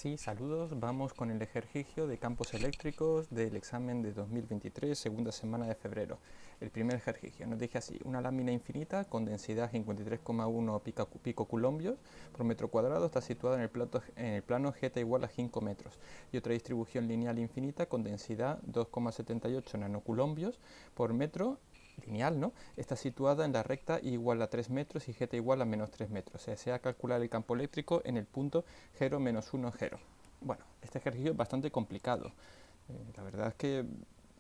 Sí, saludos. Vamos con el ejercicio de campos eléctricos del examen de 2023, segunda semana de febrero. El primer ejercicio nos dice así: una lámina infinita con densidad 53,1 picoculombios por metro cuadrado está situada en el plano z igual a 5 metros, y otra distribución lineal infinita con densidad 2,78 nanoculombios por metro lineal, ¿no? Está situada en la recta igual a 3 metros y z igual a menos 3 metros. O sea, se ha calculado el campo eléctrico en el punto 0, menos 1, 0. Bueno, este ejercicio es bastante complicado. La verdad es que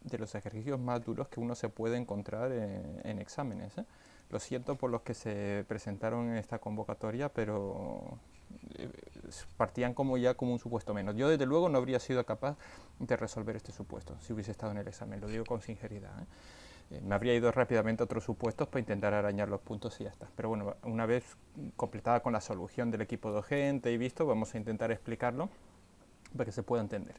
de los ejercicios más duros que uno se puede encontrar en exámenes, ¿eh? Lo siento por los que se presentaron en esta convocatoria, pero eh, partían como un supuesto menos. Yo desde luego no habría sido capaz de resolver este supuesto si hubiese estado en el examen, lo digo con sinceridad, ¿eh? Me habría ido rápidamente a otros supuestos para intentar arañar los puntos y ya está. Pero bueno, una vez completada con la solución del equipo docente y visto, vamos a intentar explicarlo para que se pueda entender.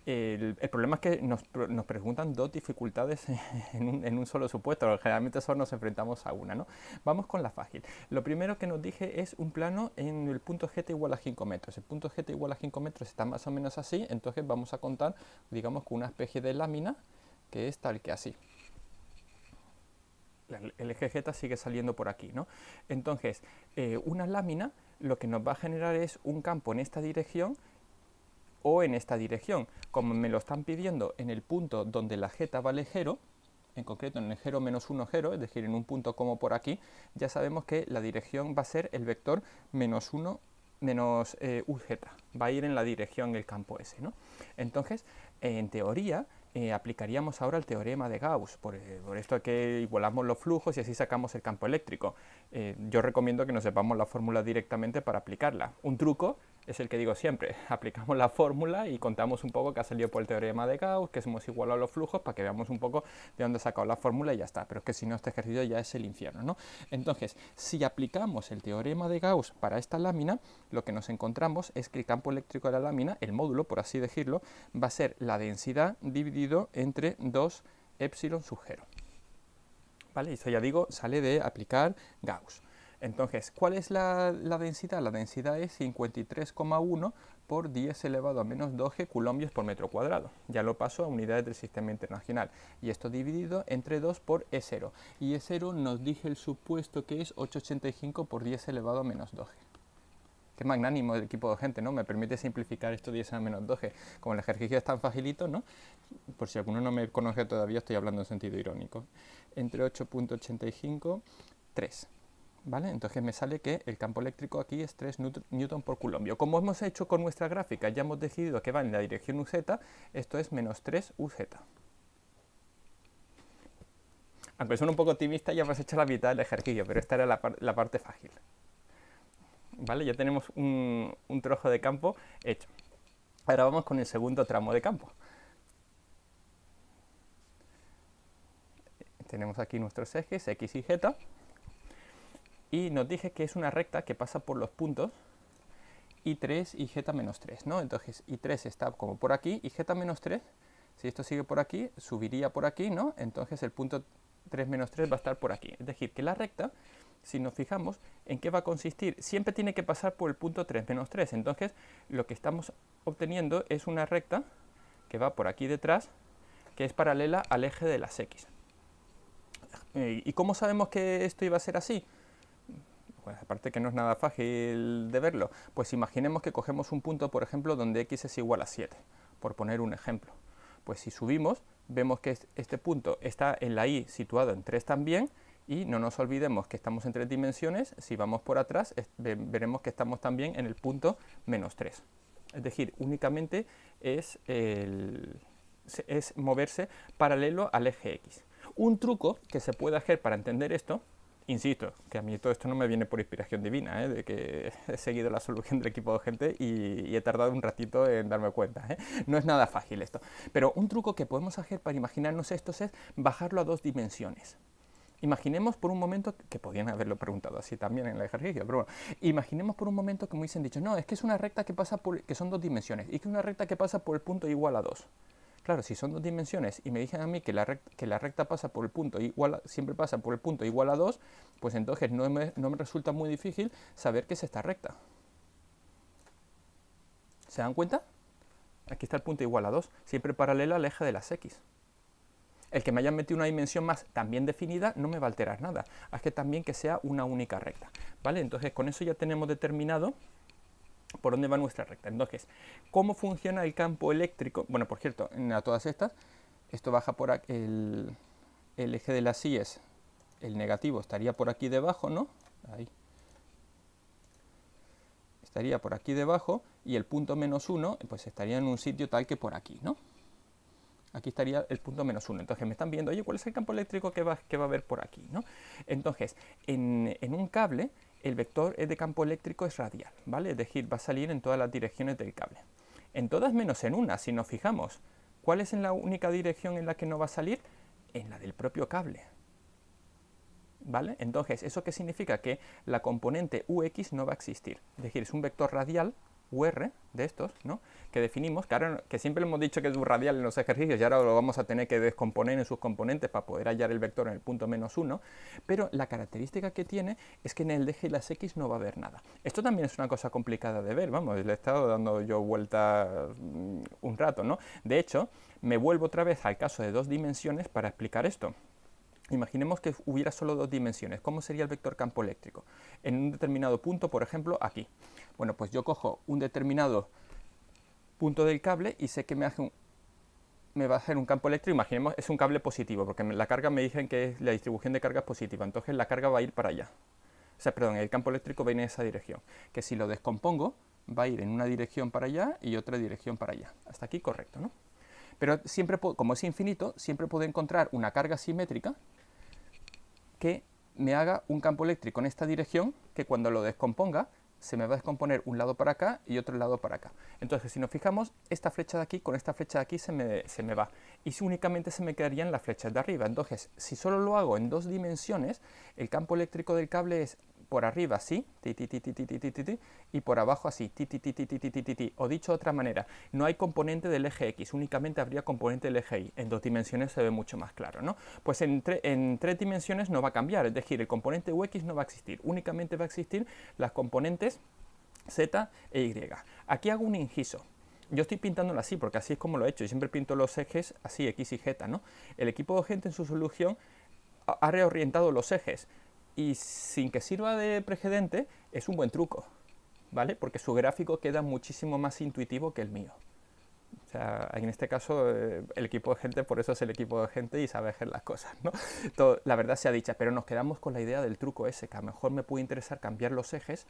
El problema es que nos preguntan dos dificultades en un solo supuesto. Generalmente solo nos enfrentamos a una, ¿no? Vamos con la fácil. Lo primero que nos dije es un plano en el punto z igual a 5 metros. El punto z igual a 5 metros está más o menos así, entonces vamos a contar, digamos, con una especie de lámina que es tal que así. El eje Z sigue saliendo por aquí, ¿no? Entonces, una lámina lo que nos va a generar es un campo en esta dirección o en esta dirección. Como me lo están pidiendo en el punto donde la z vale 0, en concreto en el 0 menos 1, 0, es decir, en un punto como por aquí, ya sabemos que la dirección va a ser el vector menos 1 menos uz, va a ir en la dirección el campo ese, ¿no? Entonces, en teoría, aplicaríamos ahora el teorema de Gauss, por esto que igualamos los flujos y así sacamos el campo eléctrico. Yo recomiendo que nos sepamos la fórmula directamente para aplicarla. Un truco es el que digo siempre: aplicamos la fórmula y contamos un poco que ha salido por el teorema de Gauss, que hemos igualado los flujos, para que veamos un poco de dónde ha sacado la fórmula y ya está. Pero es que si no, este ejercicio ya es el infierno, ¿no? Entonces, si aplicamos el teorema de Gauss para esta lámina, lo que nos encontramos es que el campo eléctrico de la lámina, el módulo, por así decirlo, va a ser la densidad dividido entre 2 epsilon sub 0. ¿Vale? Eso ya digo, sale de aplicar Gauss. Entonces, ¿cuál es la densidad? La densidad es 53,1 por 10 elevado a menos 12 coulombs por metro cuadrado. Ya lo paso a unidades del sistema internacional. Y esto dividido entre 2 por E0. Y E0 nos dije el supuesto que es 885 por 10 elevado a menos 12. Qué magnánimo el equipo de gente, ¿no? Me permite simplificar esto 10 a menos 12. Como el ejercicio es tan facilito, ¿no? Por si alguno no me conoce todavía, estoy hablando en sentido irónico. Entre 8,85, 3. ¿Vale? Entonces me sale que el campo eléctrico aquí es 3 newton por coulombio. Como hemos hecho con nuestra gráfica, ya hemos decidido que va en la dirección UZ, esto es menos 3 UZ. Aunque suena un poco optimista, ya hemos hecho la mitad del ejercicio, pero esta era la parte fácil. ¿Vale? Ya tenemos un trozo de campo hecho. Ahora vamos con el segundo tramo de campo. Tenemos aquí nuestros ejes X y Z. Y nos dije que es una recta que pasa por los puntos I3 y Z menos 3, ¿no? Entonces I3 está como por aquí y Z menos 3, si esto sigue por aquí, subiría por aquí, ¿no? Entonces el punto 3 menos 3 va a estar por aquí. Es decir, que la recta, si nos fijamos, ¿en qué va a consistir? Siempre tiene que pasar por el punto 3 menos 3. Entonces lo que estamos obteniendo es una recta que va por aquí detrás, que es paralela al eje de las X. ¿Y cómo sabemos que esto iba a ser así? Pues aparte que no es nada fácil de verlo, pues imaginemos que cogemos un punto, por ejemplo, donde x es igual a 7, por poner un ejemplo. Pues si subimos, vemos que este punto está en la y situado en 3 también, y no nos olvidemos que estamos en 3 dimensiones. Si vamos por atrás, veremos que estamos también en el punto menos 3. Es decir, únicamente es moverse paralelo al eje x. Un truco que se puede hacer para entender esto, insisto, que a mí todo esto no me viene por inspiración divina, de que he seguido la solución del equipo de gente y he tardado un ratito en darme cuenta. No es nada fácil esto. Pero un truco que podemos hacer para imaginarnos esto es bajarlo a 2 dimensiones. Imaginemos por un momento, que podían haberlo preguntado así también en el ejercicio, pero bueno, imaginemos por un momento que me hubiesen dicho, no, es que es una recta que pasa por, que son 2 dimensiones, y que es una recta que pasa por el punto igual a 2. Claro, si son 2 dimensiones y me dicen a mí que la recta pasa por el punto siempre pasa por el punto igual a 2, pues entonces no me resulta muy difícil saber qué es esta recta. ¿Se dan cuenta? Aquí está el punto igual a 2, siempre paralelo al eje de las X. El que me hayan metido una dimensión más también definida no me va a alterar nada. Haz que también que sea una única recta, ¿vale? Entonces con eso ya tenemos determinado por dónde va nuestra recta. Entonces, ¿cómo funciona el campo eléctrico? Bueno, por cierto, a todas estas, esto baja por aquí, el eje de las Y es el negativo, estaría por aquí debajo, ¿no? Ahí. Estaría por aquí debajo y el punto -1 pues estaría en un sitio tal que por aquí, ¿no? Aquí estaría el punto -1. Entonces me están viendo, oye, ¿cuál es el campo eléctrico que va a haber por aquí, ¿no? Entonces, en un cable, el vector de campo eléctrico es radial, ¿vale? Es decir, va a salir en todas las direcciones del cable. En todas menos en una, si nos fijamos. ¿Cuál es la única dirección en la que no va a salir? En la del propio cable, ¿vale? Entonces, ¿eso qué significa? Que la componente UX no va a existir. Es decir, es un vector radial, UR, de estos, ¿no? Que definimos, que siempre hemos dicho que es un radial en los ejercicios y ahora lo vamos a tener que descomponer en sus componentes para poder hallar el vector en el punto -1, pero la característica que tiene es que en el eje de las X no va a haber nada. Esto también es una cosa complicada de ver, vamos, le he estado dando yo vuelta un rato, ¿no? De hecho, me vuelvo otra vez al caso de 2 dimensiones para explicar esto. Imaginemos que hubiera solo 2 dimensiones. ¿Cómo sería el vector campo eléctrico? En un determinado punto, por ejemplo, aquí. Bueno, pues yo cojo un determinado punto del cable y sé que me va a hacer un campo eléctrico. Imaginemos, es un cable positivo, porque la carga me dicen que la distribución de carga es positiva. Entonces la carga va a ir para allá. O sea, perdón, el campo eléctrico va a ir en esa dirección. Que si lo descompongo, va a ir en una dirección para allá y otra dirección para allá. Hasta aquí correcto, ¿no? Pero siempre, como es infinito, siempre puedo encontrar una carga simétrica que me haga un campo eléctrico en esta dirección, que cuando lo descomponga se me va a descomponer un lado para acá y otro lado para acá. Entonces, si nos fijamos, esta flecha de aquí con esta flecha de aquí se me va. Y si únicamente se me quedarían las flechas de arriba. Entonces, si solo lo hago en 2 dimensiones, el campo eléctrico del cable es por arriba así, y por abajo así, o dicho de otra manera, no hay componente del eje X, únicamente habría componente del eje Y. En 2 dimensiones se ve mucho más claro, ¿no? Pues en 3 dimensiones no va a cambiar, es decir, el componente UX no va a existir, únicamente va a existir las componentes Z e Y. Aquí hago un inciso. Yo estoy pintándolo así, porque así es como lo he hecho. Yo siempre pinto los ejes así, X y Z, ¿no? El equipo docente en su solución ha reorientado los ejes y sin que sirva de precedente es un buen truco, ¿vale? Porque su gráfico queda muchísimo más intuitivo que el mío. O sea, en este caso el equipo de gente, por eso es el equipo de gente y sabe hacer las cosas, ¿no? La verdad sea dicha, pero nos quedamos con la idea del truco ese, que a lo mejor me puede interesar cambiar los ejes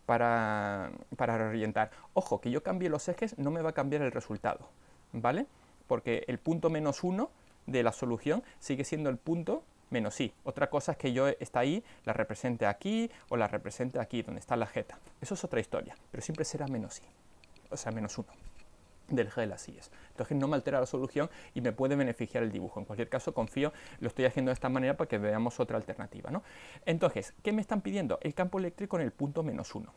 para reorientar. Ojo, que yo cambie los ejes no me va a cambiar el resultado, ¿vale? Porque el punto -1 de la solución sigue siendo el punto menos i. Otra cosa es que yo esta i la represente aquí o la represente aquí, donde está la jeta. Eso es otra historia, pero siempre será menos i, o sea, -1 del eje de las i's. Entonces no me altera la solución y me puede beneficiar el dibujo. En cualquier caso, confío, lo estoy haciendo de esta manera para que veamos otra alternativa, ¿no? Entonces, ¿qué me están pidiendo? El campo eléctrico en el punto -1.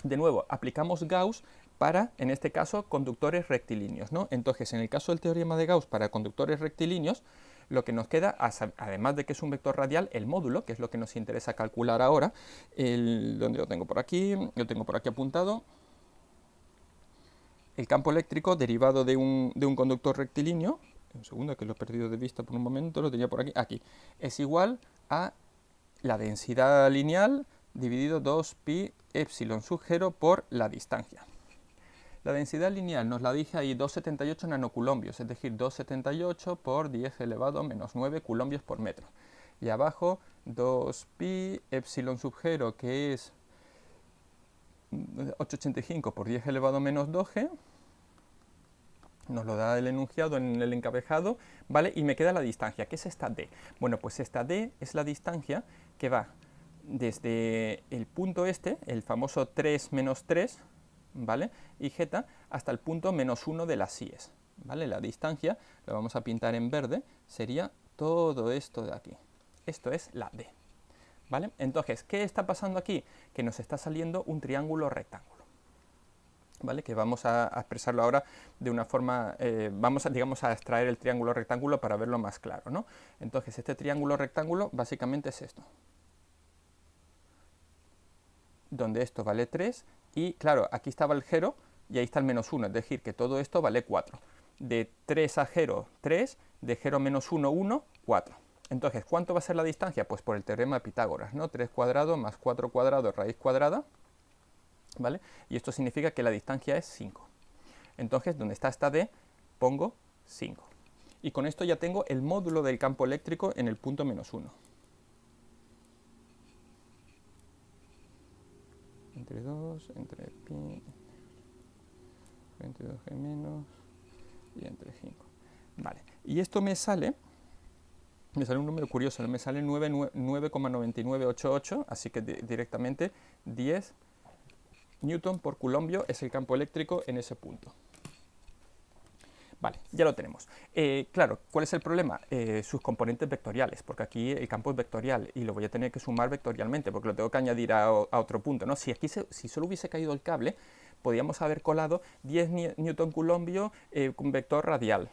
De nuevo, aplicamos Gauss para, en este caso, conductores rectilíneos, ¿no? Entonces, en el caso del teorema de Gauss para conductores rectilíneos, lo que nos queda, además de que es un vector radial, el módulo, que es lo que nos interesa calcular ahora, ¿dónde lo tengo? Por aquí, lo tengo por aquí apuntado. El campo eléctrico derivado de un conductor rectilíneo, un segundo que lo he perdido de vista por un momento, lo tenía por aquí, es igual a la densidad lineal dividido 2pi epsilon sub 0 por la distancia. La densidad lineal nos la dije ahí, 278 nanoculombios, es decir, 278 por 10 elevado menos 9 culombios por metro. Y abajo 2pi epsilon sub 0, que es 885 por 10 elevado menos 2g, nos lo da el enunciado en el encabezado, ¿vale? Y me queda la distancia, ¿qué es esta d? Bueno, pues esta d es la distancia que va desde el punto este, el famoso 3 menos 3, ¿vale? Y z hasta el punto -1 de las i's, ¿vale? La distancia, lo vamos a pintar en verde, sería todo esto de aquí. Esto es la d, ¿vale? Entonces, ¿qué está pasando aquí? Que nos está saliendo un triángulo rectángulo, ¿vale? Que vamos a expresarlo ahora de una forma, vamos a, digamos, a extraer el triángulo rectángulo para verlo más claro, ¿no? Entonces, este triángulo rectángulo básicamente es esto, donde esto vale 3, y claro, aquí estaba el 0, y ahí está el menos 1, es decir, que todo esto vale 4. De 3 a 0, 3, de 0 a menos 1, 1, 4. Entonces, ¿cuánto va a ser la distancia? Pues por el teorema de Pitágoras, ¿no? 3 cuadrado más 4 cuadrado raíz cuadrada, ¿vale? Y esto significa que la distancia es 5. Entonces, donde está esta D, pongo 5. Y con esto ya tengo el módulo del campo eléctrico en el punto menos 1. Entre 2, entre pi, entre 2g menos y entre 5. Vale, y esto me sale un número curioso, me sale 9,9988, así que directamente 10 newton por coulombio es el campo eléctrico en ese punto. Vale, ya lo tenemos. Claro, ¿cuál es el problema? Sus componentes vectoriales, porque aquí el campo es vectorial y lo voy a tener que sumar vectorialmente, porque lo tengo que añadir a otro punto, ¿no? Si aquí si solo hubiese caído el cable, podríamos haber colado 10 newton coulombio con vector radial.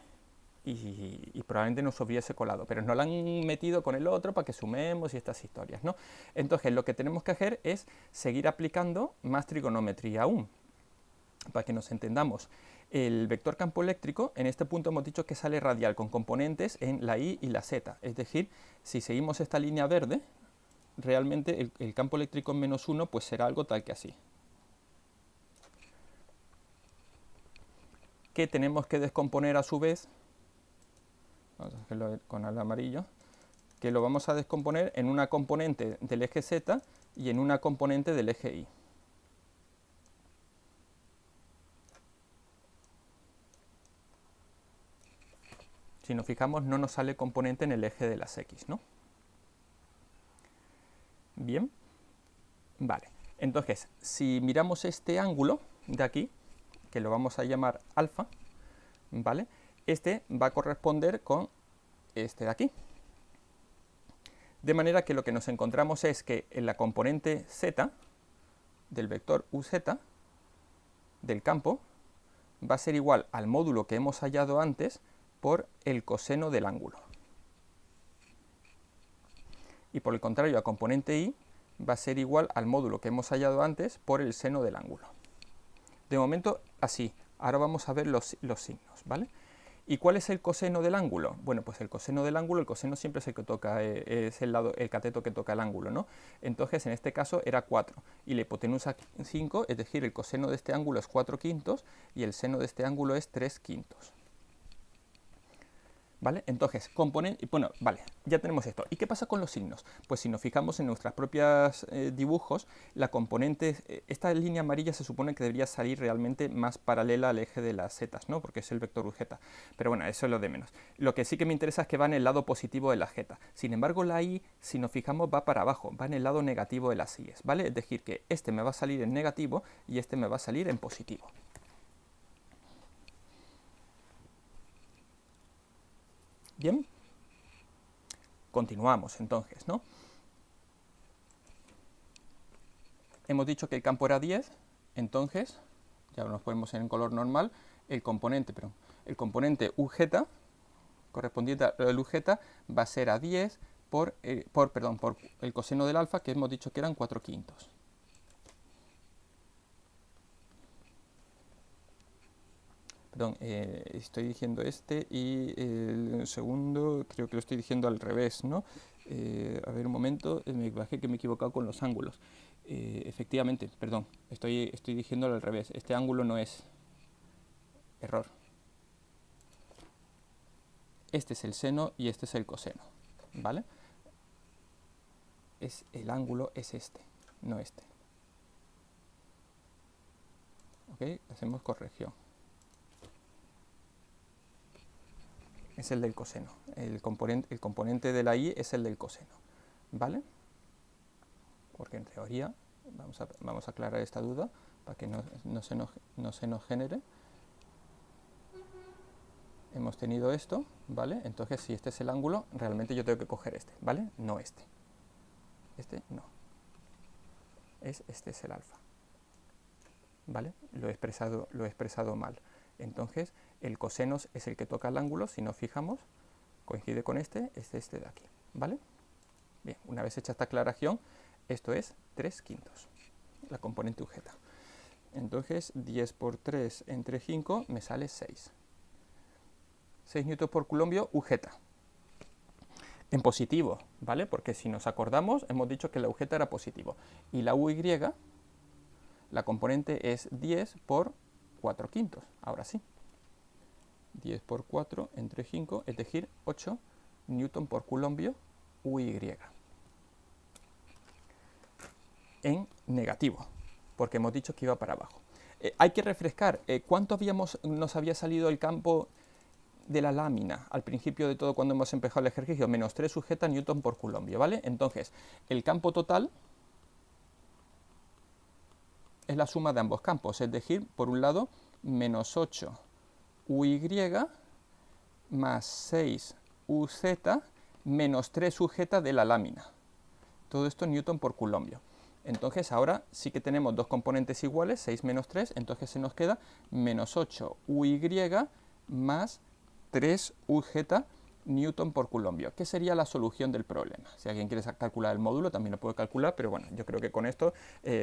Y probablemente nos hubiese colado, pero nos lo han metido con el otro para que sumemos y estas historias, ¿no? Entonces, lo que tenemos que hacer es seguir aplicando más trigonometría aún, para que nos entendamos. El vector campo eléctrico, en este punto hemos dicho que sale radial con componentes en la Y y la Z, es decir, si seguimos esta línea verde, realmente el campo eléctrico en menos 1 pues será algo tal que así. Que tenemos que descomponer a su vez, vamos a hacerlo con el amarillo, que lo vamos a descomponer en una componente del eje Z y en una componente del eje Y. Si nos fijamos, no nos sale componente en el eje de las X, ¿no? Bien, vale. Entonces, si miramos este ángulo de aquí, que lo vamos a llamar alfa, ¿vale? Este va a corresponder con este de aquí. De manera que lo que nos encontramos es que en la componente Z del vector UZ del campo va a ser igual al módulo que hemos hallado antes por el coseno del ángulo. Y por el contrario, la componente Y va a ser igual al módulo que hemos hallado antes por el seno del ángulo. De momento, así. Ahora vamos a ver los signos, ¿vale? ¿Y cuál es el coseno del ángulo? Bueno, pues el coseno del ángulo, el coseno siempre es el que toca, es el cateto que toca el ángulo, ¿no? Entonces, en este caso era 4, y la hipotenusa 5, es decir, el coseno de este ángulo es 4 quintos, y el seno de este ángulo es 3 quintos. ¿Vale? Entonces, bueno, vale, ya tenemos esto. ¿Y qué pasa con los signos? Pues si nos fijamos en nuestros propios dibujos, la componente, esta línea amarilla se supone que debería salir realmente más paralela al eje de las zetas, ¿no? Porque es el vector UZ. Pero bueno, eso es lo de menos. Lo que sí que me interesa es que va en el lado positivo de la zeta. Sin embargo, la Y, si nos fijamos, va para abajo, va en el lado negativo de las Y's, ¿vale? Es decir, que este me va a salir en negativo y este me va a salir en positivo. Bien, continuamos entonces, ¿no? Hemos dicho que el campo era 10, entonces, ya nos ponemos en color normal, el componente UZ, correspondiente al UZ, va a ser a 10 por el coseno del alfa, que hemos dicho que eran 4 quintos. Perdón, estoy diciendo este y el segundo creo que lo estoy diciendo al revés, ¿no? A ver un momento, me bajé que me he equivocado con los ángulos. Efectivamente, perdón, estoy diciéndolo al revés. Este ángulo no es error. Este es el seno y este es el coseno, ¿vale? El ángulo es este, no este. ¿Ok? Hacemos corrección. Es el del coseno. El componente de la Y es el del coseno, ¿vale? Porque en teoría, vamos a aclarar esta duda para que no se nos genere. Hemos tenido esto, ¿vale? Entonces, si este es el ángulo, realmente yo tengo que coger este, ¿vale? No este. Este no. Este es el alfa, ¿vale? Lo he expresado mal. Entonces, el cosenos es el que toca el ángulo, si nos fijamos, coincide con este de aquí, ¿vale? Bien, una vez hecha esta aclaración, esto es 3 quintos, la componente UZ. Entonces 10 por 3 entre 5 me sale 6. 6 newtons por culombio UZ. En positivo, ¿vale? Porque si nos acordamos, hemos dicho que la UZ era positivo. Y la UY, la componente es 10 por 4 quintos. Ahora sí. 10 por 4 entre 5, es decir, 8 newton por culombio UY. En negativo, porque hemos dicho que iba para abajo. Hay que refrescar, ¿cuánto nos había salido el campo de la lámina al principio de todo cuando hemos empezado el ejercicio? Menos 3 sujeta newton por culombio, ¿vale? Entonces, el campo total es la suma de ambos campos, es decir, por un lado, menos 8 UY más 6 UZ menos 3 sujeta de la lámina. Todo esto newton por culombio. Entonces ahora sí que tenemos dos componentes iguales, 6 menos 3, entonces se nos queda menos 8 UY más 3 UZ newton por culombio, que sería la solución del problema. Si alguien quiere calcular el módulo, también lo puede calcular, pero bueno, yo creo que con esto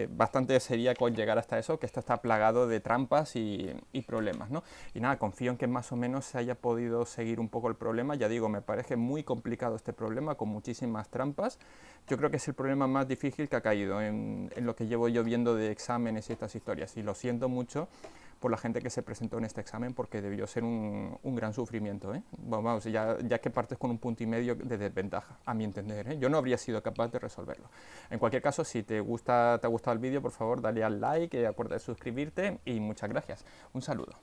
bastante sería con llegar hasta eso, que esto está plagado de trampas y problemas, ¿no? Y nada, confío en que más o menos se haya podido seguir un poco el problema. Ya digo, me parece muy complicado este problema, con muchísimas trampas. Yo creo que es el problema más difícil que ha caído en lo que llevo yo viendo de exámenes y estas historias, y lo siento mucho por la gente que se presentó en este examen, porque debió ser un gran sufrimiento, ¿eh? Vamos, ya que partes con un punto y medio de desventaja, a mi entender, ¿eh? Yo no habría sido capaz de resolverlo. En cualquier caso, si te ha gustado el vídeo, por favor, dale al like, acuérdate de suscribirte y muchas gracias. Un saludo.